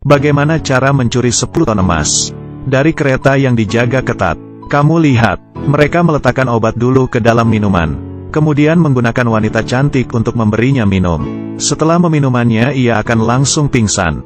Bagaimana cara mencuri 10 ton emas dari kereta yang dijaga ketat? Kamu lihat, mereka meletakkan obat dulu ke dalam minuman. Kemudian menggunakan wanita cantik untuk memberinya minum. Setelah meminumnya ia akan langsung pingsan.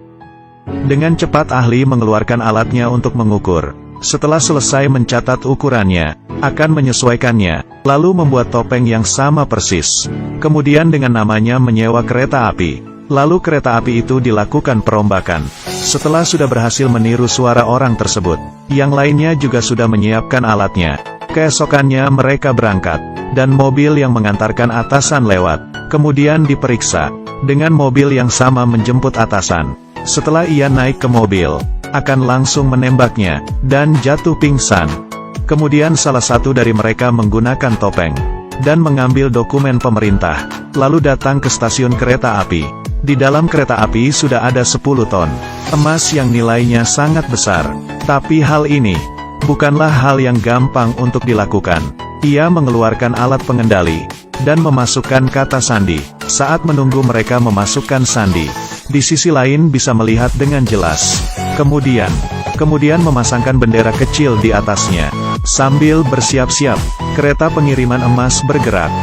Dengan cepat ahli mengeluarkan alatnya untuk mengukur. Setelah selesai mencatat ukurannya, akan menyesuaikannya, lalu membuat topeng yang sama persis. Kemudian dengan namanya menyewa kereta api. Lalu kereta api itu dilakukan perombakan. Setelah sudah berhasil meniru suara orang tersebut, yang lainnya juga sudah menyiapkan alatnya. Keesokannya mereka berangkat, dan mobil yang mengantarkan atasan lewat. Kemudian diperiksa, dengan mobil yang sama menjemput atasan. Setelah ia naik ke mobil, akan langsung menembaknya, dan jatuh pingsan. Kemudian salah satu dari mereka menggunakan topeng, dan mengambil dokumen pemerintah, lalu datang ke stasiun kereta api. Di dalam kereta api sudah ada 10 ton emas yang nilainya sangat besar. Tapi hal ini bukanlah hal yang gampang untuk dilakukan. Ia mengeluarkan alat pengendali, dan memasukkan kata sandi. Saat menunggu mereka memasukkan sandi, di sisi lain bisa melihat dengan jelas. Kemudian memasangkan bendera kecil di atasnya. Sambil bersiap-siap, kereta pengiriman emas bergerak.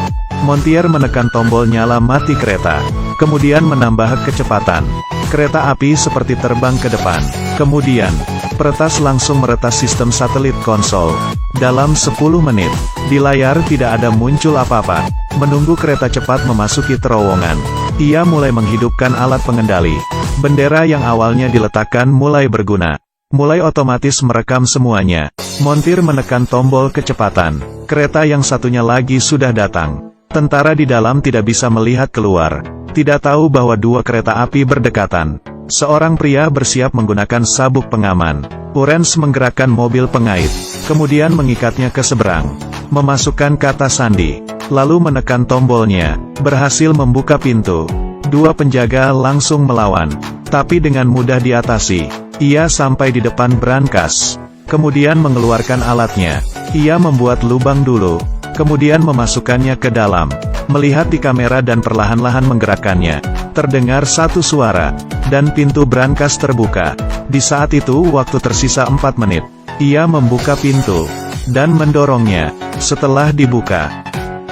Montir menekan tombol nyala mati kereta. Kemudian menambah kecepatan. Kereta api seperti terbang ke depan. Kemudian, peretas langsung meretas sistem satelit konsol. Dalam 10 menit, di layar tidak ada muncul apa-apa. Menunggu kereta cepat memasuki terowongan, ia mulai menghidupkan alat pengendali. Bendera yang awalnya diletakkan mulai berguna. Mulai otomatis merekam semuanya. Montir menekan tombol kecepatan. Kereta yang satunya lagi sudah datang. Tentara di dalam tidak bisa melihat keluar. Tidak tahu bahwa dua kereta api berdekatan. Seorang pria bersiap menggunakan sabuk pengaman. Urens menggerakkan mobil pengait. Kemudian mengikatnya ke seberang. Memasukkan kata sandi. Lalu menekan tombolnya. Berhasil membuka pintu. Dua penjaga langsung melawan. Tapi dengan mudah diatasi. Ia sampai di depan brankas. Kemudian mengeluarkan alatnya. Ia membuat lubang dulu. Kemudian memasukkannya ke dalam. Melihat di kamera dan perlahan-lahan menggerakkannya. Terdengar satu suara. Dan pintu brankas terbuka. Di saat itu waktu tersisa 4 menit. Ia membuka pintu. Dan mendorongnya. Setelah dibuka,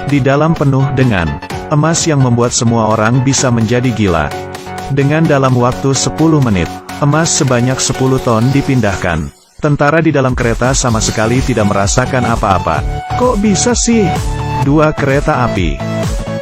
di dalam penuh dengan emas yang membuat semua orang bisa menjadi gila. Dengan dalam waktu 10 menit, emas sebanyak 10 ton dipindahkan. Tentara di dalam kereta sama sekali tidak merasakan apa-apa. Kok bisa sih? Dua kereta api.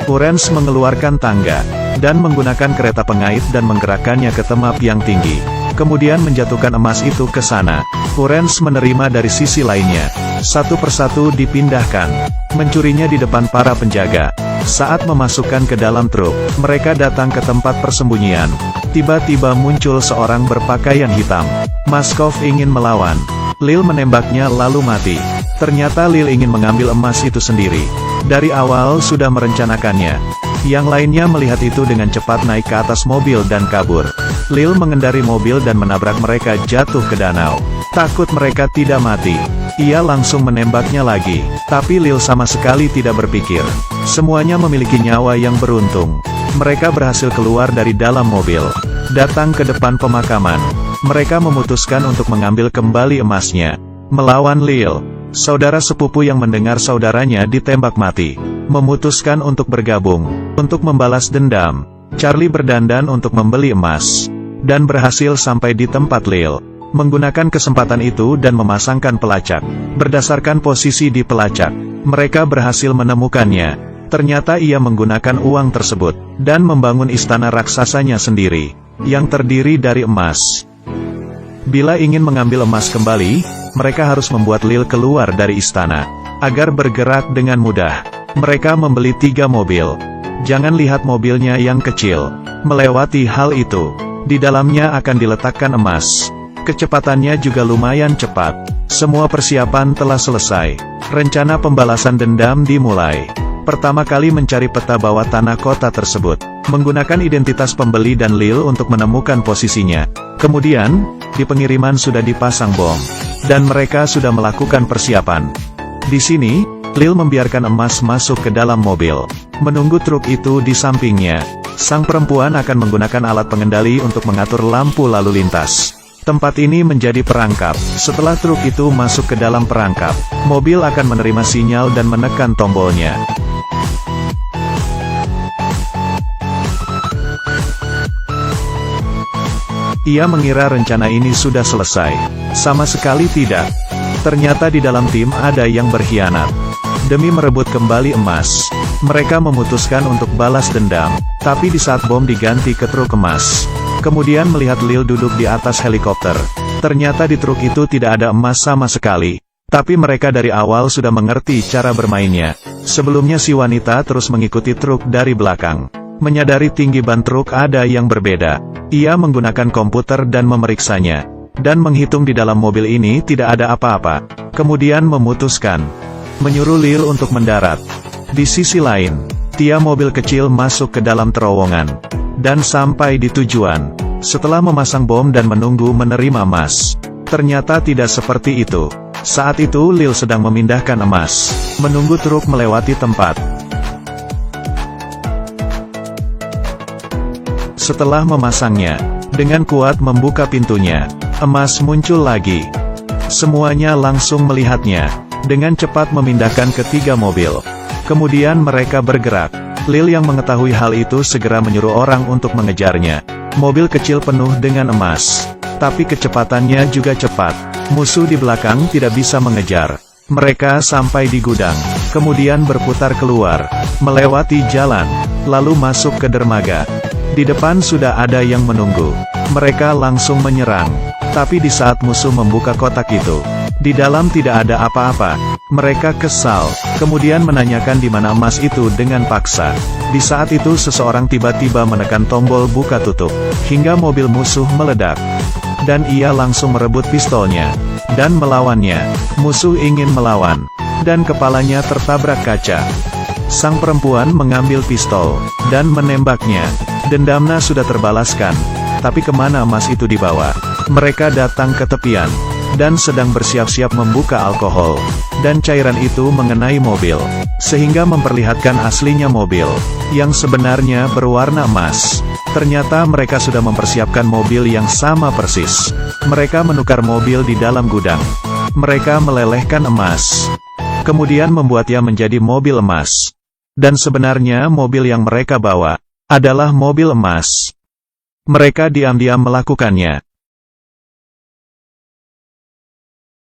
Urens mengeluarkan tangga, dan menggunakan kereta pengait dan menggerakkannya ke tempat yang tinggi. Kemudian menjatuhkan emas itu ke sana. Urens menerima dari sisi lainnya. Satu persatu dipindahkan. Mencurinya di depan para penjaga. Saat memasukkan ke dalam truk, mereka datang ke tempat persembunyian. Tiba-tiba muncul seorang berpakaian hitam. Maskov ingin melawan. Lil menembaknya lalu mati. Ternyata Lil ingin mengambil emas itu sendiri. Dari awal sudah merencanakannya. Yang lainnya melihat itu dengan cepat naik ke atas mobil dan kabur. Lil mengendari mobil dan menabrak mereka jatuh ke danau. Takut mereka tidak mati, ia langsung menembaknya lagi. Tapi Lil sama sekali tidak berpikir. Semuanya memiliki nyawa yang beruntung. Mereka berhasil keluar dari dalam mobil. Datang ke depan pemakaman. Mereka memutuskan untuk mengambil kembali emasnya. Melawan Lil. Saudara sepupu yang mendengar saudaranya ditembak mati, memutuskan untuk bergabung, untuk membalas dendam. Charlie berdandan untuk membeli emas, dan berhasil sampai di tempat Lil. Menggunakan kesempatan itu dan memasangkan pelacak. Berdasarkan posisi di pelacak, mereka berhasil menemukannya. Ternyata ia menggunakan uang tersebut, dan membangun istana raksasanya sendiri, yang terdiri dari emas. Bila ingin mengambil emas kembali, mereka harus membuat Lil keluar dari istana. Agar bergerak dengan mudah, mereka membeli 3 mobil. Jangan lihat mobilnya yang kecil. Melewati hal itu, di dalamnya akan diletakkan emas. Kecepatannya juga lumayan cepat. Semua persiapan telah selesai. Rencana pembalasan dendam dimulai. Pertama kali mencari peta bawah tanah kota tersebut. Menggunakan identitas pembeli dan Lil untuk menemukan posisinya. Kemudian, di pengiriman sudah dipasang bom. Dan mereka sudah melakukan persiapan. Di sini, Lil membiarkan emas masuk ke dalam mobil. Menunggu truk itu di sampingnya. Sang perempuan akan menggunakan alat pengendali untuk mengatur lampu lalu lintas. Tempat ini menjadi perangkap. Setelah truk itu masuk ke dalam perangkap, mobil akan menerima sinyal dan menekan tombolnya. Ia mengira rencana ini sudah selesai. Sama sekali tidak. Ternyata di dalam tim ada yang berkhianat. Demi merebut kembali emas, mereka memutuskan untuk balas dendam. Tapi di saat bom diganti ke truk emas, kemudian melihat Lil duduk di atas helikopter. Ternyata di truk itu tidak ada emas sama sekali. Tapi mereka dari awal sudah mengerti cara bermainnya. Sebelumnya si wanita terus mengikuti truk dari belakang. Menyadari tinggi ban truk ada yang berbeda, ia menggunakan komputer dan memeriksanya. Dan menghitung di dalam mobil ini tidak ada apa-apa. Kemudian memutuskan menyuruh Lil untuk mendarat. Di sisi lain, Tia mobil kecil masuk ke dalam terowongan. Dan sampai di tujuan. Setelah memasang bom dan menunggu menerima emas. Ternyata tidak seperti itu. Saat itu Lil sedang memindahkan emas. Menunggu truk melewati tempat. Setelah memasangnya, dengan kuat membuka pintunya, emas muncul lagi. Semuanya langsung melihatnya. Dengan cepat memindahkan ketiga mobil. Kemudian mereka bergerak. Lil yang mengetahui hal itu segera menyuruh orang untuk mengejarnya. Mobil kecil penuh dengan emas. Tapi kecepatannya juga cepat. Musuh di belakang tidak bisa mengejar. Mereka sampai di gudang. Kemudian berputar keluar. Melewati jalan. Lalu masuk ke dermaga. Di depan sudah ada yang menunggu. Mereka langsung menyerang. Tapi di saat musuh membuka kotak itu, di dalam tidak ada apa-apa. Mereka kesal, kemudian menanyakan di mana emas itu dengan paksa. Di saat itu seseorang tiba-tiba menekan tombol buka tutup, hingga mobil musuh meledak. Dan ia langsung merebut pistolnya, dan melawannya. Musuh ingin melawan, dan kepalanya tertabrak kaca. Sang perempuan mengambil pistol, dan menembaknya. Dendamnya sudah terbalaskan. Tapi kemana emas itu dibawa? Mereka datang ke tepian, dan sedang bersiap-siap membuka alkohol. Dan cairan itu mengenai mobil, sehingga memperlihatkan aslinya mobil, yang sebenarnya berwarna emas. Ternyata mereka sudah mempersiapkan mobil yang sama persis. Mereka menukar mobil di dalam gudang. Mereka melelehkan emas. Kemudian membuatnya menjadi mobil emas. Dan sebenarnya mobil yang mereka bawa adalah mobil emas. Mereka diam-diam melakukannya.